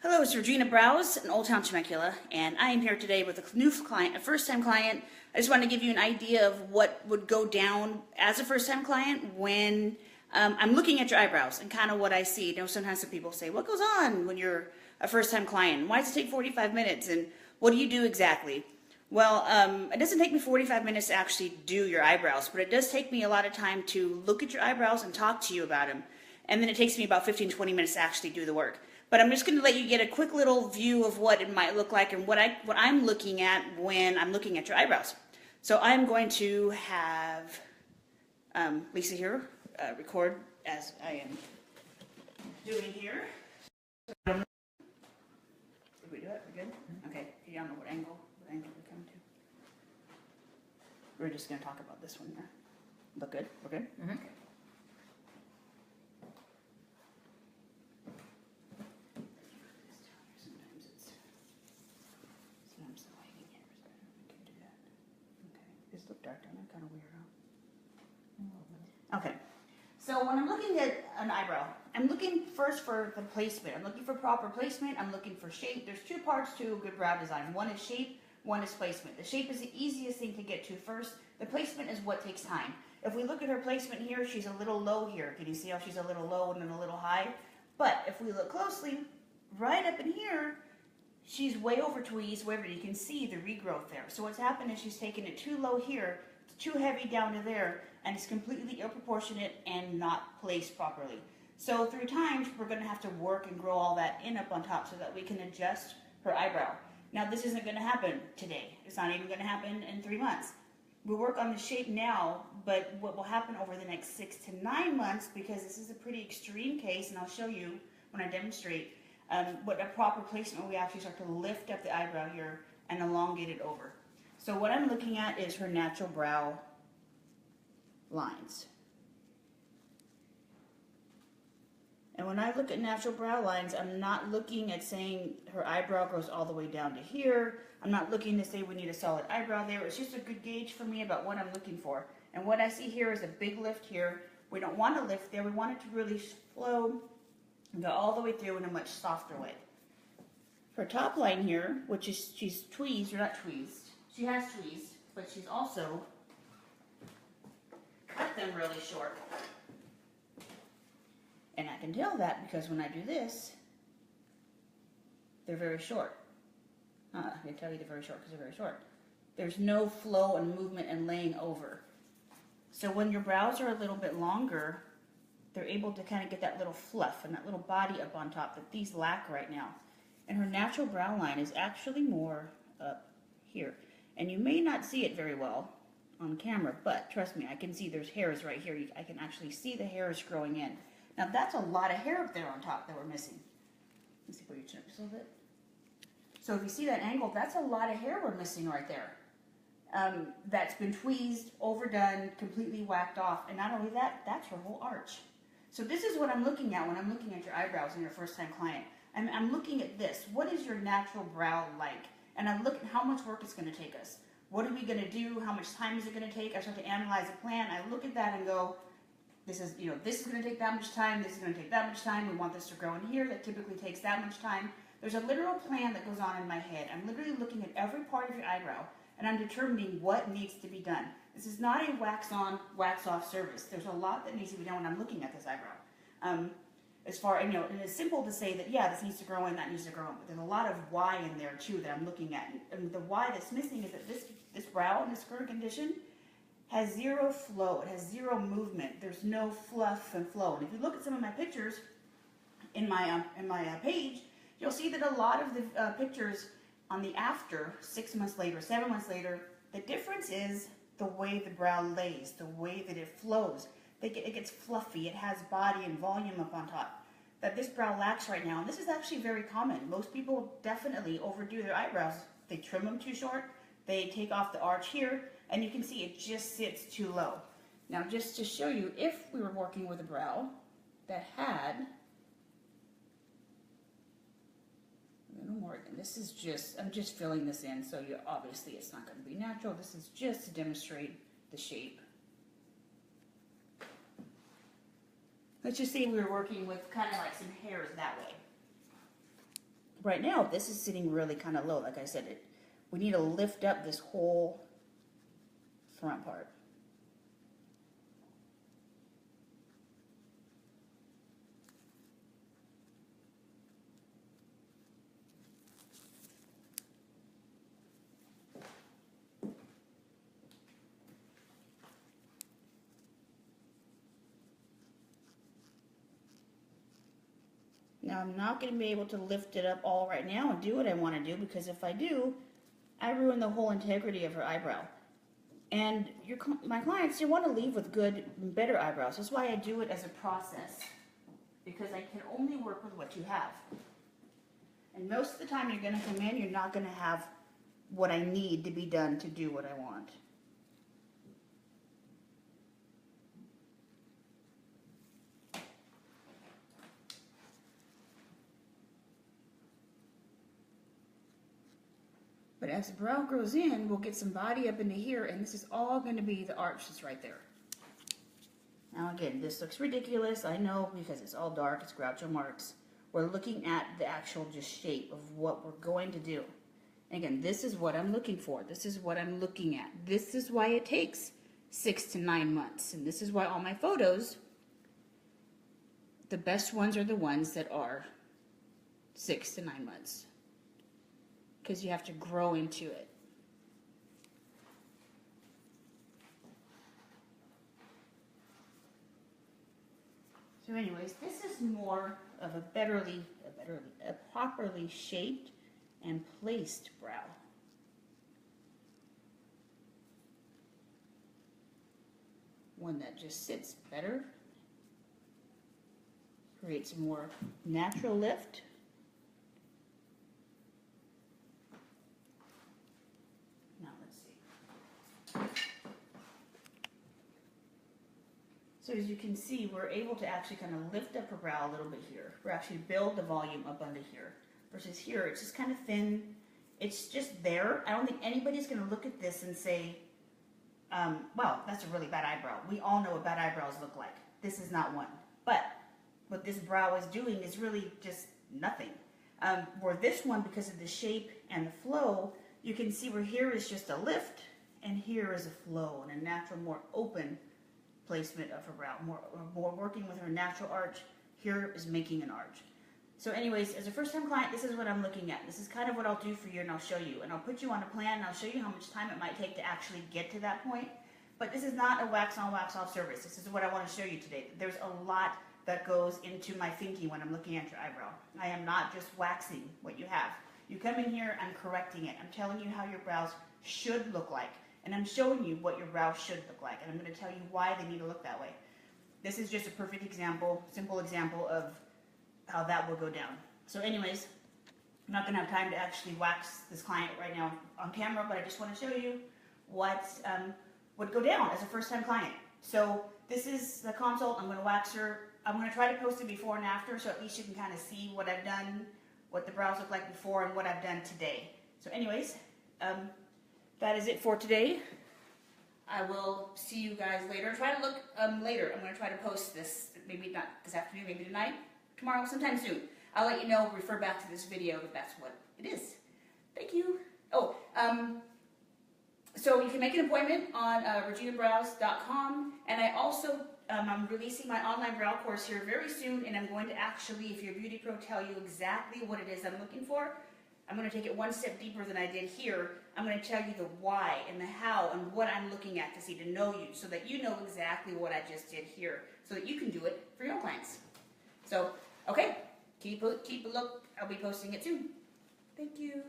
Hello, it's Regina Browse in Old Town Temecula, and I am here today with a new client, a first-time client. I just want to give you an idea of what would go down as a first-time client when I'm looking at your eyebrows and kind of what I see. You know, sometimes some people say, what goes on when you're a first-time client? Why does it take 45 minutes? And what do you do exactly? Well, it doesn't take me 45 minutes to actually do your eyebrows, but it does take me a lot of time to look at your eyebrows and talk to you about them. And then it takes me about 15-20 minutes to actually do the work. But I'm just going to let you get a quick little view of what it might look like and what I'm looking at when I'm looking at your eyebrows. So I'm going to have Lisa here record as I am doing here. Did we do it? We're good? Okay. You don't know what angle we're coming to. We're just going to talk about this one here. Look good? We're good? Mm-hmm. Okay. This look dark, doesn't it? Kind of weird, huh? Okay. So when I'm looking at an eyebrow, I'm looking first for the placement. I'm looking for proper placement. I'm looking for shape. There's two parts to a good brow design. One is shape, one is placement. The shape is the easiest thing to get to first. The placement is what takes time. If we look at her placement here, she's a little low here. Can you see how she's a little low and then a little high? But if we look closely, right up in here, she's way over tweezed, wherever you can see the regrowth there. So what's happened is she's taken it too low here, too heavy down to there, and it's completely ill proportionate and not placed properly. So through time, we're going to have to work and grow all that in up on top so that we can adjust her eyebrow. Now this isn't going to happen today. It's not even going to happen in 3 months. We'll work on the shape now, but what will happen over the next 6 to 9 months, because this is a pretty extreme case, and I'll show you when I demonstrate, what a proper placement, we actually start to lift up the eyebrow here and elongate it over. So what I'm looking at is her natural brow lines. And when I look at natural brow lines, I'm not looking at saying her eyebrow goes all the way down to here. I'm not looking to say we need a solid eyebrow there. It's just a good gauge for me about what I'm looking for. And what I see here is a big lift here. We don't want to lift there. We want it to really flow and go all the way through in a much softer way. Her top line here, which is she's tweezed, or not tweezed, she has tweezed, but she's also cut them really short. And I can tell that because when I do this, they're very short. I can tell you they're very short because they're very short. There's no flow and movement and laying over. So when your brows are a little bit longer, they're able to kind of get that little fluff and that little body up on top that these lack right now. And her natural brow line is actually more up here. And you may not see it very well on camera, but trust me, I can see there's hairs right here. I can actually see the hairs growing in. Now that's a lot of hair up there on top that we're missing. Let's see, put your chin up just a little bit. So if you see that angle, that's a lot of hair we're missing right there. That's been tweezed, overdone, completely whacked off. And not only that, that's her whole arch. So this is what I'm looking at when I'm looking at your eyebrows and your first-time client. I'm looking at this. What is your natural brow like? And I look at how much work it's going to take us. What are we going to do? How much time is it going to take? I start to analyze a plan. I look at that and go, this is going to take that much time. This is going to take that much time. We want this to grow in here. That typically takes that much time. There's a literal plan that goes on in my head. I'm literally looking at every part of your eyebrow, and I'm determining what needs to be done. This is not a wax-on, wax-off service. There's a lot that needs to be done when I'm looking at this eyebrow. As far, and it's simple to say that, yeah, this needs to grow in, that needs to grow in, but there's a lot of why in there, too, that I'm looking at. And the why that's missing is that this brow in this current condition has zero flow. It has zero movement. There's no fluff and flow. And if you look at some of my pictures in my page, you'll see that a lot of the pictures on the after, 6 months later, 7 months later, the difference is the way the brow lays, the way that it flows. It gets fluffy. It has body and volume up on top that this brow lacks right now. And this is actually very common. Most people definitely overdo their eyebrows. They trim them too short. They take off the arch here, and you can see it just sits too low. Now, just to show you, if we were working with a brow that had a little more, and this is just, I'm just filling this in, so obviously it's not going to be natural. This is just to demonstrate the shape. Let's just say we were working with kind of like some hairs that way. Right now, this is sitting really kind of low. Like I said, we need to lift up this whole front part. Now I'm not going to be able to lift it up all right now and do what I want to do, because if I do, I ruin the whole integrity of her eyebrow. And my clients, you want to leave with good, better eyebrows. That's why I do it as a process, because I can only work with what you have. And most of the time you're going to come in, you're not going to have what I need to be done to do what I want. But as the brow grows in, we'll get some body up into here, and this is all going to be the arch that's right there. Now again, this looks ridiculous, I know, because it's all dark, it's Groucho Marx. We're looking at the actual just shape of what we're going to do. And again, this is what I'm looking for. This is what I'm looking at. This is why it takes 6 to 9 months. And this is why all my photos, the best ones are the ones that are 6 to 9 months. Because you have to grow into it. So anyways, this is more of a properly shaped and placed brow. One that just sits better, creates a more natural lift. So as you can see, we're able to actually kind of lift up her brow a little bit here. We're actually build the volume up under here. Versus here, it's just kind of thin. It's just there. I don't think anybody's going to look at this and say, well, that's a really bad eyebrow. We all know what bad eyebrows look like. This is not one. But what this brow is doing is really just nothing. Where this one, because of the shape and the flow, you can see where here is just a lift, and here is a flow and a natural, more open placement of her brow, more working with her natural arch. Here is making an arch. So anyways, as a first-time client, this is what I'm looking at. This is kind of what I'll do for you, and I'll show you. And I'll put you on a plan, and I'll show you how much time it might take to actually get to that point. But this is not a wax-on, wax-off service. This is what I want to show you today. There's a lot that goes into my thinking when I'm looking at your eyebrow. I am not just waxing what you have. You come in here, I'm correcting it. I'm telling you how your brows should look like. And I'm showing you what your brows should look like. And I'm going to tell you why they need to look that way. This is just a perfect example, simple example of how that will go down. So anyways, I'm not going to have time to actually wax this client right now on camera, but I just want to show you what would go down as a first-time client. So this is the consult. I'm going to wax her. I'm going to try to post it before and after, so at least you can kind of see what I've done, what the brows look like before, and what I've done today. So anyways, that is it for today. I will see you guys later. Try to look later. I'm going to try to post this, maybe not this afternoon, maybe tonight, tomorrow, sometime soon. I'll let you know, refer back to this video if that's what it is. Thank you. Oh, so you can make an appointment on reginabrows.com, and I also, I'm releasing my online brow course here very soon, and I'm going to actually, if you're a beauty pro, tell you exactly what it is I'm looking for. I'm going to take it one step deeper than I did here. I'm going to tell you the why and the how and what I'm looking at to see, to know you, so that you know exactly what I just did here, so that you can do it for your own clients. So, okay, keep a look. I'll be posting it soon. Thank you.